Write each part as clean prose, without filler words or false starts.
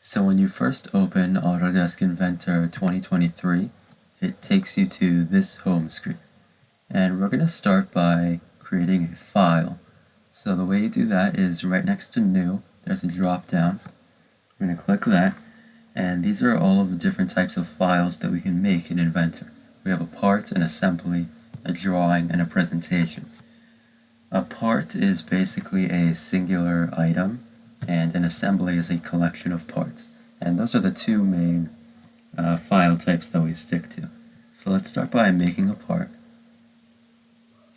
So when you first open Autodesk Inventor 2023, it takes you to this home screen. And we're going to start by creating a file. So the way you do that is right next to New, there's a drop down. We're going to click that, and these are all of the different types of files that we can make in Inventor. We have a part, an assembly, a drawing, and a presentation. A part is basically a singular item, and an assembly is a collection of parts. And those are the two main file types that we stick to. So let's start by making a part.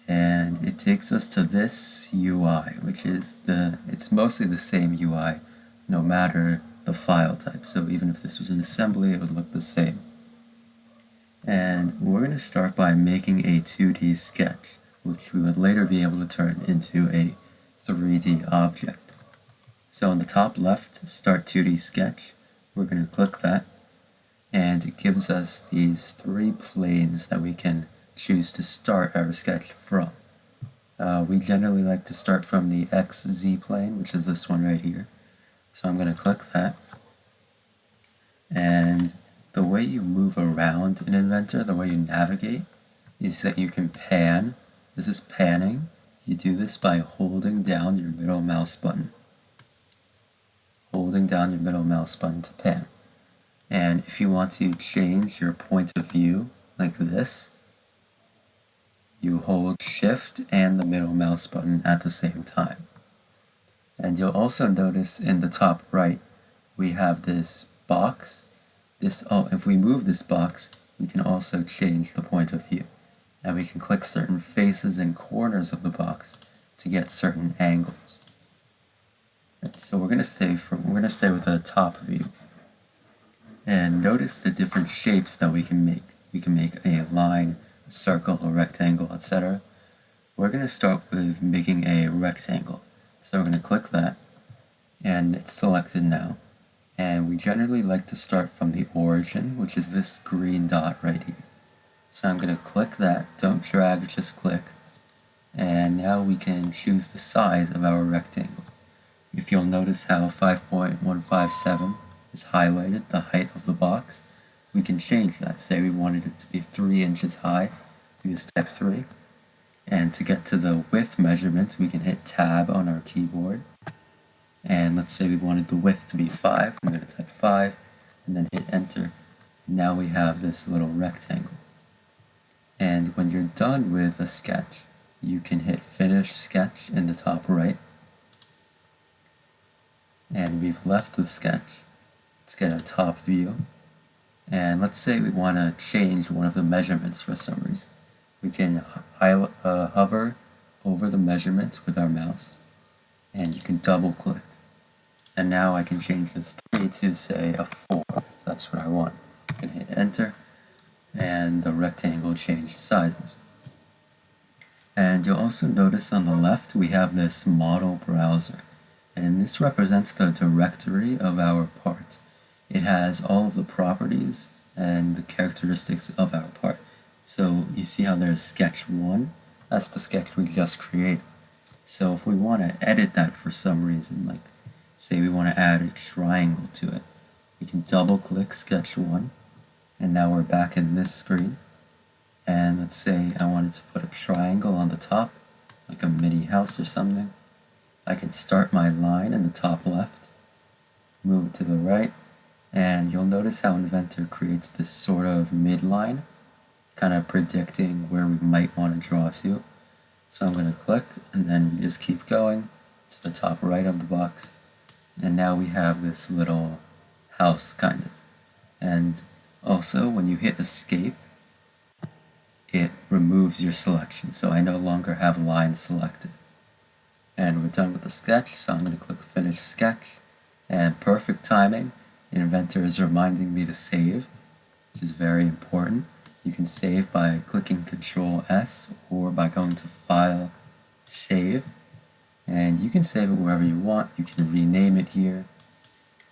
And it takes us to this UI, which is it's mostly the same UI, no matter the file type. So even if this was an assembly, it would look the same. And we're going to start by making a 2D sketch, which we would later be able to turn into a 3D object. So on the top left, Start 2D Sketch, we're going to click that, and it gives us these three planes that we can choose to start our sketch from. We generally like to start from the XZ plane, which is this one right here. So I'm going to click that, and the way you move around in Inventor, the way you navigate, is that you can pan. This is panning. You do this by holding down your middle mouse button. Holding down your middle mouse button to pan. And if you want to change your point of view like this, you hold Shift and the middle mouse button at the same time. And you'll also notice in the top right, we have this box. If we move this box, we can also change the point of view. And we can click certain faces and corners of the box to get certain angles. So we're going to stay with the top view. And notice the different shapes that we can make. We can make a line, a circle, a rectangle, etc. We're going to start with making a rectangle. So we're going to click that, and it's selected now. And we generally like to start from the origin, which is this green dot right here. So I'm going to click that, don't drag, just click. And now we can choose the size of our rectangle. If you'll notice how 5.157 is highlighted, the height of the box, we can change that. Say we wanted it to be 3 inches high, use type 3. And to get to the width measurement, we can hit Tab on our keyboard. And let's say we wanted the width to be 5. I'm going to type 5, and then hit Enter. And now we have this little rectangle. And when you're done with a sketch, you can hit Finish Sketch in the top right. And we've left the sketch. Let's get a top view. And let's say we want to change one of the measurements for some reason. We can hover over the measurement with our mouse, and you can double click. And now I can change this 3 to say a 4, if that's what I want. I can hit Enter, and the rectangle changed sizes. And you'll also notice on the left we have this model browser. And this represents the directory of our part. It has all of the properties and the characteristics of our part. So you see how there's sketch 1? That's the sketch we just created. So if we want to edit that for some reason, like say we want to add a triangle to it, we can double click sketch 1, and now we're back in this screen. And let's say I wanted to put a triangle on the top, like a mini house or something. I can start my line in the top left, move it to the right, and you'll notice how Inventor creates this sort of midline, kind of predicting where we might want to draw to. So I'm going to click, and then we just keep going to the top right of the box, and now we have this little house, kind of. And also, when you hit Escape, it removes your selection, so I no longer have lines selected. And we're done with the sketch, so I'm going to click Finish Sketch. And perfect timing, Inventor is reminding me to save, which is very important. You can save by clicking Control S or by going to File, Save. And you can save it wherever you want. You can rename it here.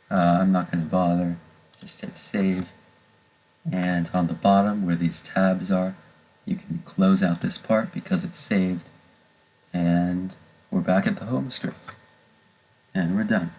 I'm not going to bother. Just hit Save. And on the bottom where these tabs are, you can close out this part because it's saved. And we're back at the home screen, and we're done.